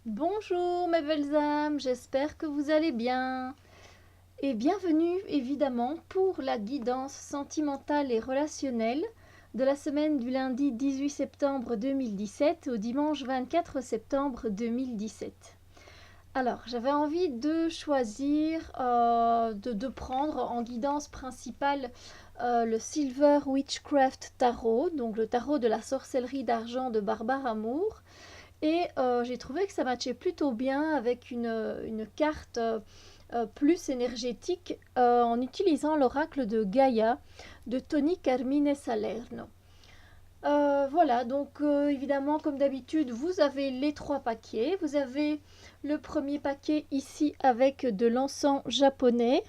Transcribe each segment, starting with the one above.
Bonjour mes belles âmes, j'espère que vous allez bien. Et bienvenue évidemment pour la guidance sentimentale et relationnelle de la semaine du lundi 18 septembre 2017 au dimanche 24 septembre 2017. Alors, j'avais envie de choisir, de prendre en guidance principale le Silver Witchcraft Tarot, donc le tarot de la sorcellerie d'argent de Barbare Amour. Et j'ai trouvé que ça matchait plutôt bien avec une carte plus énergétique en utilisant l'oracle de Gaïa de Tony Carmine Salerno. Voilà, donc évidemment, comme d'habitude, vous avez les trois paquets. Vous avez le premier paquet ici avec de l'encens japonais,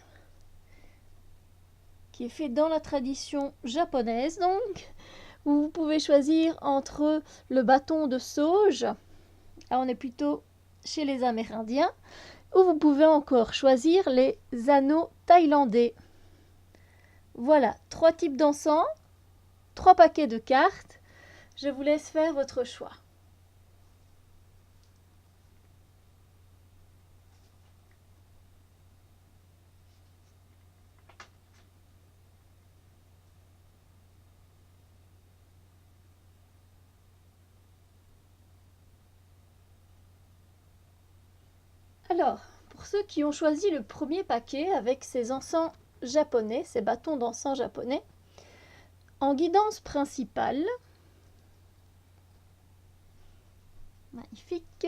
qui est fait dans la tradition japonaise, donc. Vous pouvez choisir entre le bâton de sauge, là on est plutôt chez les Amérindiens, ou vous pouvez encore choisir les anneaux thaïlandais. Voilà, trois types d'encens, trois paquets de cartes. Je vous laisse faire votre choix. Alors, pour ceux qui ont choisi le premier paquet avec ces encens japonais, ces bâtons d'encens japonais, en guidance principale, magnifique,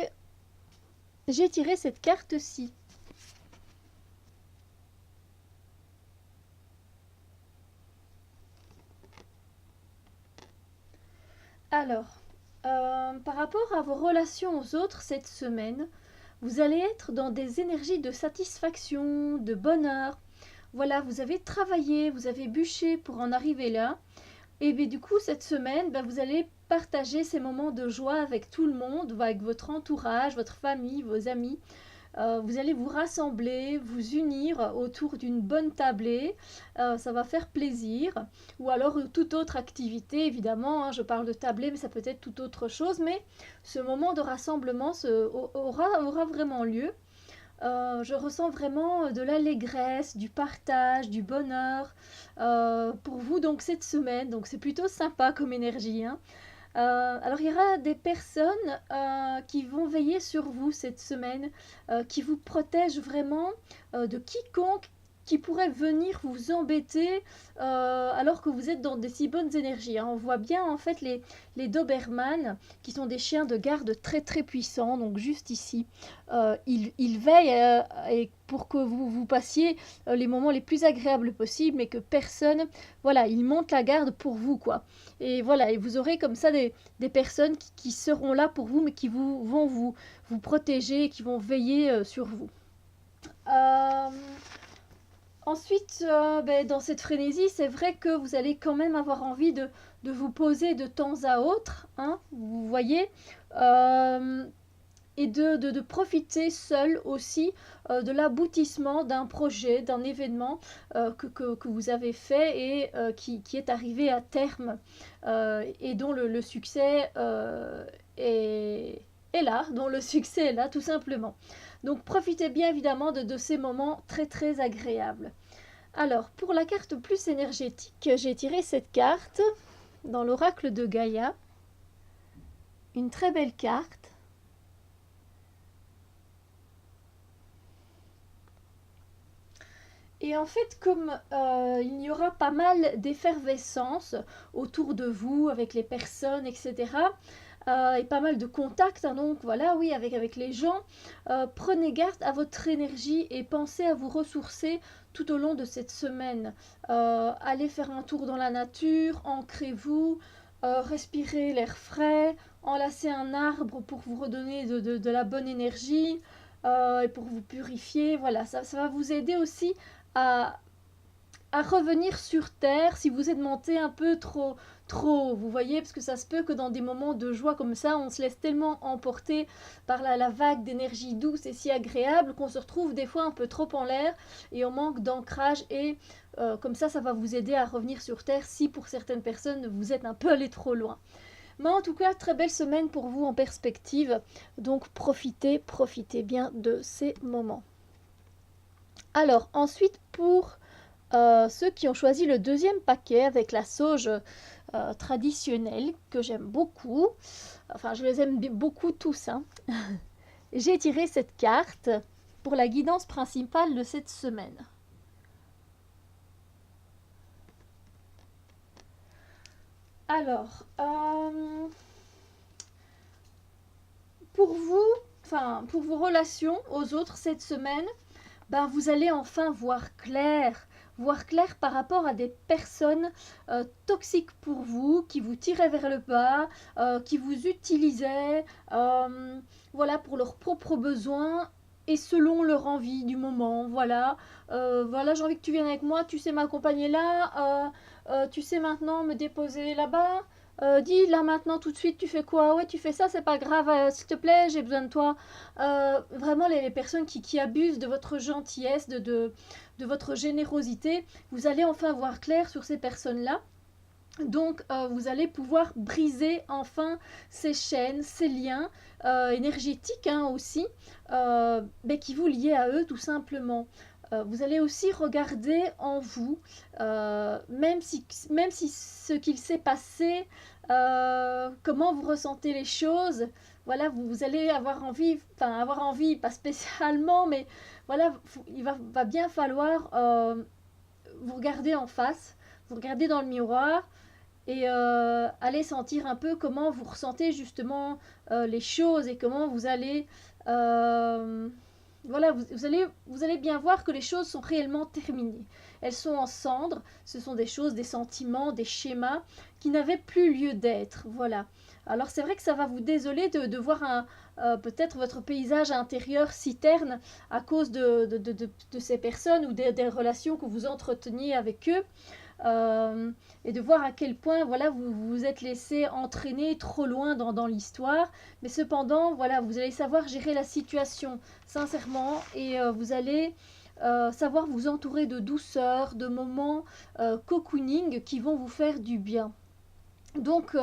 j'ai tiré cette carte-ci. Alors, par rapport à vos relations aux autres cette semaine, vous allez être dans des énergies de satisfaction, de bonheur. Voilà, vous avez travaillé, vous avez bûché pour en arriver là. Et bien, du coup, cette semaine, vous allez partager ces moments de joie avec tout le monde, avec votre entourage, votre famille, vos amis. Vous allez vous rassembler, vous unir autour d'une bonne tablée. Ça va faire plaisir. Ou alors toute autre activité, évidemment. Je parle de tablée, mais ça peut être toute autre chose. Mais ce moment de rassemblement aura vraiment lieu. Je ressens vraiment de l'allégresse, du partage, du bonheur pour vous donc cette semaine. Donc c'est plutôt sympa comme énergie. Alors il y aura des personnes qui vont veiller sur vous cette semaine, qui vous protègent vraiment de quiconque qui pourrait venir vous embêter alors que vous êtes dans des si bonnes énergies. On voit bien en fait les Doberman qui sont des chiens de garde très très puissants, donc juste ici. Ils veillent et pour que vous passiez les moments les plus agréables possibles et que personne, voilà, ils montent la garde pour vous quoi. Et voilà, et vous aurez comme ça des personnes qui seront là pour vous, mais qui vont vous protéger, qui vont veiller sur vous. Euh, Ensuite, dans cette frénésie, c'est vrai que vous allez quand même avoir envie de vous poser de temps à autre, hein, vous voyez, euh, et de profiter seul aussi de l'aboutissement d'un projet, d'un événement que vous avez fait et qui est arrivé à terme et dont le succès est là, dont le succès est là tout simplement. Donc profitez bien évidemment de ces moments très très agréables. Alors pour la carte plus énergétique, j'ai tiré cette carte dans l'oracle de Gaïa. Une très belle carte. Et en fait, comme il y aura pas mal d'effervescence autour de vous, avec les personnes, etc., et pas mal de contacts, hein, donc voilà, oui, avec les gens, prenez garde à votre énergie et pensez à vous ressourcer tout au long de cette semaine. Allez faire un tour dans la nature, ancrez-vous, respirez l'air frais, enlacez un arbre pour vous redonner de la bonne énergie. Et pour vous purifier, voilà, ça va vous aider aussi à, à revenir sur Terre si vous êtes monté un peu trop, vous voyez, parce que ça se peut que dans des moments de joie comme ça, on se laisse tellement emporter par la vague d'énergie douce et si agréable qu'on se retrouve des fois un peu trop en l'air et on manque d'ancrage et comme ça va vous aider à revenir sur Terre si pour certaines personnes vous êtes un peu allé trop loin. Mais en tout cas, très belle semaine pour vous en perspective. Donc profitez bien de ces moments. Alors ensuite pour ceux qui ont choisi le deuxième paquet avec la sauge traditionnelle que j'aime beaucoup, enfin je les aime beaucoup tous, hein. J'ai tiré cette carte pour la guidance principale de cette semaine. Alors, pour vous, enfin pour vos relations aux autres cette semaine, ben, vous allez enfin voir clair par rapport à des personnes toxiques pour vous, qui vous tiraient vers le bas, qui vous utilisaient, voilà, pour leurs propres besoins et selon leur envie du moment. Voilà, voilà, j'ai envie que tu viennes avec moi, tu sais m'accompagner là, tu sais maintenant me déposer là-bas. Dis là maintenant tout de suite tu fais quoi, ouais tu fais ça, c'est pas grave, s'il te plaît j'ai besoin de toi. Vraiment les personnes qui abusent de votre gentillesse, de votre générosité, vous allez enfin voir clair sur ces personnes-là. Donc vous allez pouvoir briser enfin ces chaînes, ces liens énergétiques hein, aussi, mais qui vous liaient à eux tout simplement. Vous allez aussi regarder en vous, même si ce qu'il s'est passé, comment vous ressentez les choses, voilà, vous allez avoir envie, pas spécialement, mais voilà, il va bien falloir vous regarder en face, vous regarder dans le miroir et aller sentir un peu comment vous ressentez justement les choses et comment vous allez voilà, vous allez bien voir que les choses sont réellement terminées. Elles sont en cendres, ce sont des choses, des sentiments, des schémas qui n'avaient plus lieu d'être. Voilà. Alors c'est vrai que ça va vous désoler de voir peut-être votre paysage intérieur si terne à cause de ces personnes ou des relations que vous entreteniez avec eux. Et de voir à quel point voilà, vous vous êtes laissé entraîner trop loin dans l'histoire. Mais cependant, voilà, vous allez savoir gérer la situation sincèrement et vous allez savoir vous entourer de douceur, de moments cocooning qui vont vous faire du bien. Donc,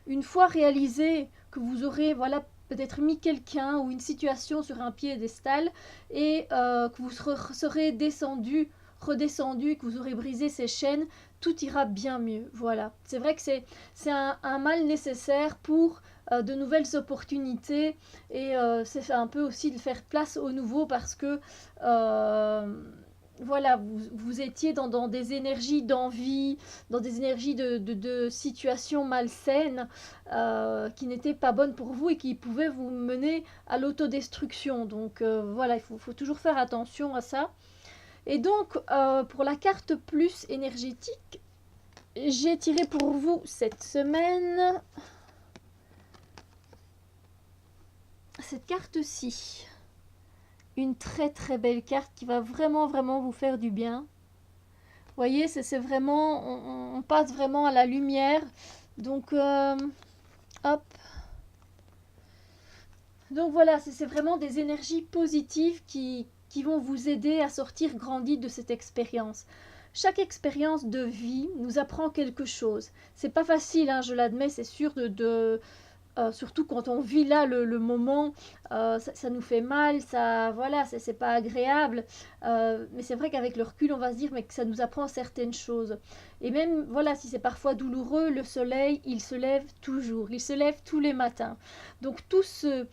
une fois réalisé que vous aurez voilà, peut-être mis quelqu'un ou une situation sur un piédestal et que vous serez descendu, redescendu, que vous aurez brisé ces chaînes, tout ira bien mieux. Voilà. C'est vrai que c'est un mal nécessaire pour de nouvelles opportunités et c'est un peu aussi de faire place au nouveau parce que voilà, vous étiez dans des énergies d'envie, dans des énergies de situations malsaines qui n'étaient pas bonnes pour vous et qui pouvaient vous mener à l'autodestruction. Donc voilà, il faut toujours faire attention à ça. Et donc, pour la carte plus énergétique, j'ai tiré pour vous cette semaine cette carte-ci. Une très belle carte qui va vraiment vous faire du bien. Vous voyez, c'est vraiment, on passe vraiment à la lumière. Donc, hop. Donc voilà, c'est vraiment des énergies positives qui vont vous aider à sortir grandi de cette expérience. Chaque expérience de vie nous apprend quelque chose. C'est pas facile, hein, je l'admets, c'est sûr, surtout quand on vit là le moment, ça nous fait mal, ça, voilà, c'est pas agréable. Mais c'est vrai qu'avec le recul, on va se dire mais que ça nous apprend certaines choses. Et même, voilà, si c'est parfois douloureux, le soleil, il se lève toujours, il se lève tous les matins. Donc tous ceux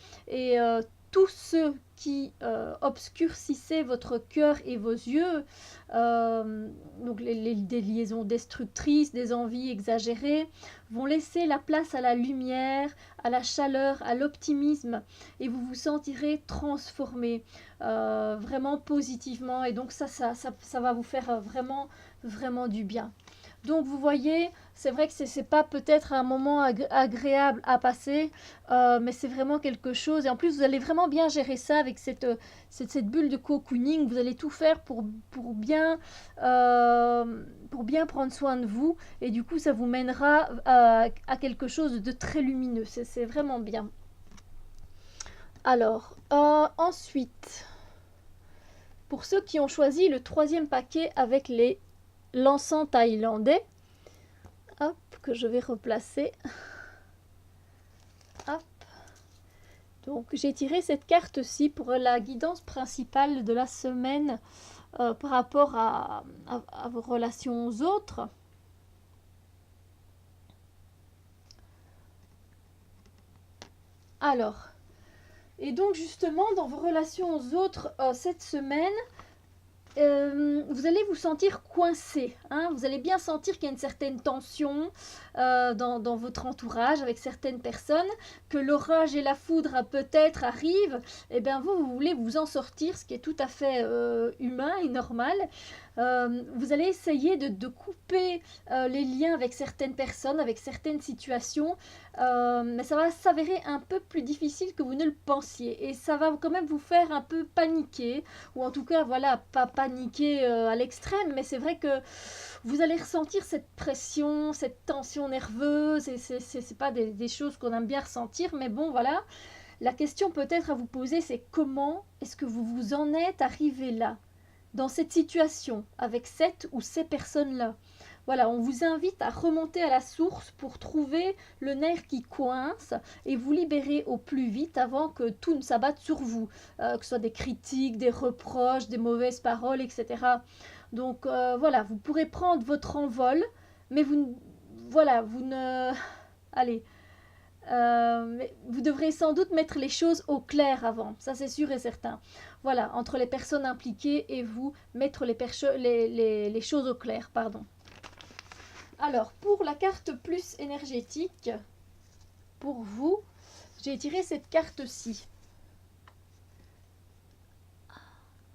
qui obscurcissaient votre cœur et vos yeux, donc des liaisons destructrices, des envies exagérées, vont laisser la place à la lumière, à la chaleur, à l'optimisme, et vous vous sentirez transformé vraiment positivement, et donc ça va vous faire vraiment du bien. Donc vous voyez, c'est vrai que c'est pas peut-être un moment agréable à passer, mais c'est vraiment quelque chose. Et en plus, vous allez vraiment bien gérer ça avec cette bulle de cocooning. Vous allez tout faire pour bien prendre soin de vous. Et du coup, ça vous mènera à quelque chose de très lumineux. C'est vraiment bien. Alors, ensuite, pour ceux qui ont choisi le troisième paquet avec les l'encens thaïlandais, hop, que je vais replacer. Donc j'ai tiré cette carte-ci pour la guidance principale de la semaine par rapport à vos relations aux autres. Alors, et donc justement dans vos relations aux autres cette semaine, vous allez vous sentir coincé, hein. Vous allez bien sentir qu'il y a une certaine tension dans votre entourage avec certaines personnes, que l'orage et la foudre peut-être arrivent, et bien vous voulez vous en sortir, ce qui est tout à fait humain et normal. Vous allez essayer de couper les liens avec certaines personnes, avec certaines situations, mais ça va s'avérer un peu plus difficile que vous ne le pensiez, et ça va quand même vous faire un peu paniquer, ou en tout cas, voilà, pas paniquer à l'extrême, mais c'est vrai que vous allez ressentir cette pression, cette tension nerveuse, et c'est pas des choses qu'on aime bien ressentir, mais bon, voilà. La question peut-être à vous poser, c'est comment est-ce que vous vous en êtes arrivé là, dans cette situation, avec cette ou ces personnes-là. Voilà, on vous invite à remonter à la source pour trouver le nerf qui coince et vous libérer au plus vite avant que tout ne s'abatte sur vous, que ce soit des critiques, des reproches, des mauvaises paroles, etc. Donc voilà, vous pourrez prendre votre envol, mais voilà, vous ne... Allez, mais vous devrez sans doute mettre les choses au clair avant, ça c'est sûr et certain. Voilà, entre les personnes impliquées et vous, mettre les choses au clair, pardon. Alors, pour la carte plus énergétique, pour vous, j'ai tiré cette carte-ci.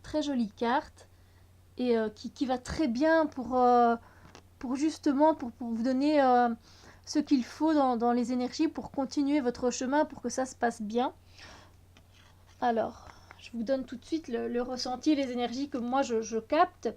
Très jolie carte, et qui va très bien pour justement, pour vous donner ce qu'il faut dans les énergies pour continuer votre chemin, pour que ça se passe bien. Alors, je vous donne tout de suite le ressenti, les énergies que moi je capte.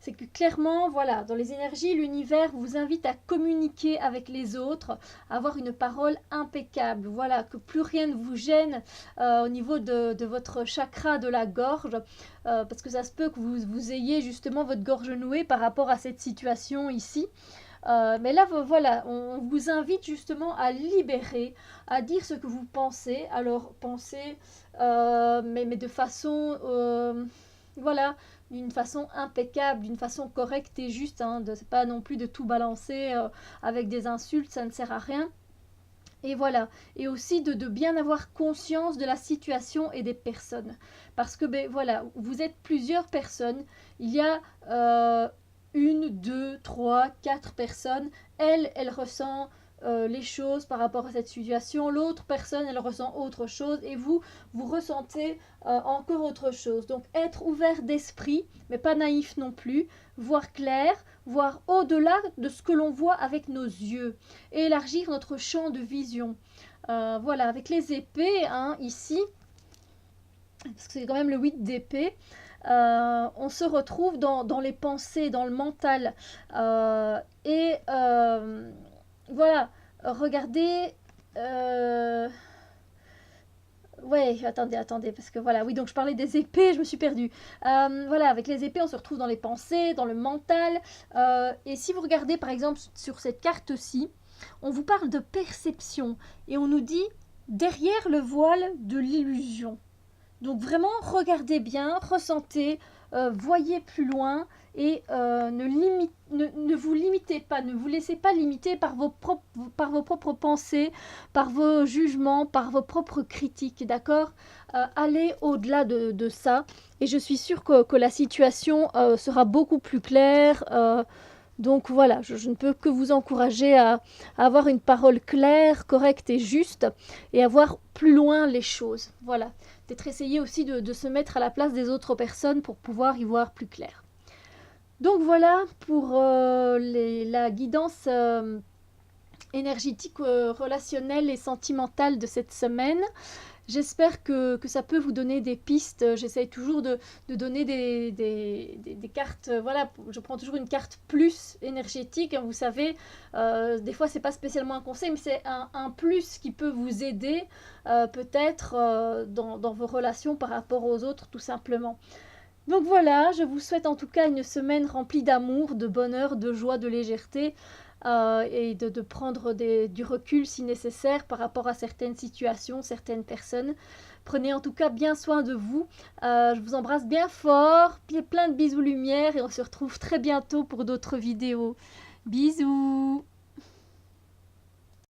C'est que clairement, voilà, dans les énergies, l'univers vous invite à communiquer avec les autres, à avoir une parole impeccable. Voilà, que plus rien ne vous gêne au niveau de votre chakra de la gorge, parce que ça se peut que vous ayez justement votre gorge nouée par rapport à cette situation ici. Mais là, voilà, on vous invite justement à libérer, à dire ce que vous pensez. Alors, pensez, mais de façon, voilà, d'une façon impeccable, d'une façon correcte et juste. Hein, c'est pas non plus de tout balancer avec des insultes, ça ne sert à rien. Et voilà, et aussi de bien avoir conscience de la situation et des personnes. Parce que, ben voilà, vous êtes plusieurs personnes, il y a... une, deux, trois, quatre personnes, elle ressent les choses par rapport à cette situation, l'autre personne, elle ressent autre chose, et vous ressentez encore autre chose. Donc être ouvert d'esprit, mais pas naïf non plus, voir clair, voir au-delà de ce que l'on voit avec nos yeux, et élargir notre champ de vision. Voilà, avec les épées, hein, ici, parce que c'est quand même le 8 d'épée, on se retrouve dans les pensées, dans le mental. Et voilà, regardez... Ouais, attendez, parce que voilà, oui, donc je parlais des épées, je me suis perdue. Voilà, avec les épées, on se retrouve dans les pensées, dans le mental. Et si vous regardez, par exemple, sur cette carte-ci, on vous parle de perception. Et on nous dit, derrière le voile de l'illusion. Donc vraiment, regardez bien, ressentez, voyez plus loin et ne vous limitez pas, ne vous laissez pas limiter par vos propres pensées, par vos jugements, par vos propres critiques, d'accord? Allez au-delà de ça et je suis sûre que la situation sera beaucoup plus claire. Donc voilà, je ne peux que vous encourager à avoir une parole claire, correcte et juste et à voir plus loin les choses. Voilà, peut-être essayer aussi de se mettre à la place des autres personnes pour pouvoir y voir plus clair. Donc voilà pour la guidance énergétique, relationnelle et sentimentale de cette semaine. J'espère que ça peut vous donner des pistes. J'essaye toujours de donner des cartes. Voilà, je prends toujours une carte plus énergétique. Vous savez, des fois, c'est pas spécialement un conseil, mais c'est un plus qui peut vous aider peut-être dans vos relations par rapport aux autres, tout simplement. Donc voilà, je vous souhaite en tout cas une semaine remplie d'amour, de bonheur, de joie, de légèreté. et de prendre du recul si nécessaire par rapport à certaines situations, certaines personnes. Prenez en tout cas bien soin de vous. Je vous embrasse bien fort, plein de bisous lumière et on se retrouve très bientôt pour d'autres vidéos. Bisous!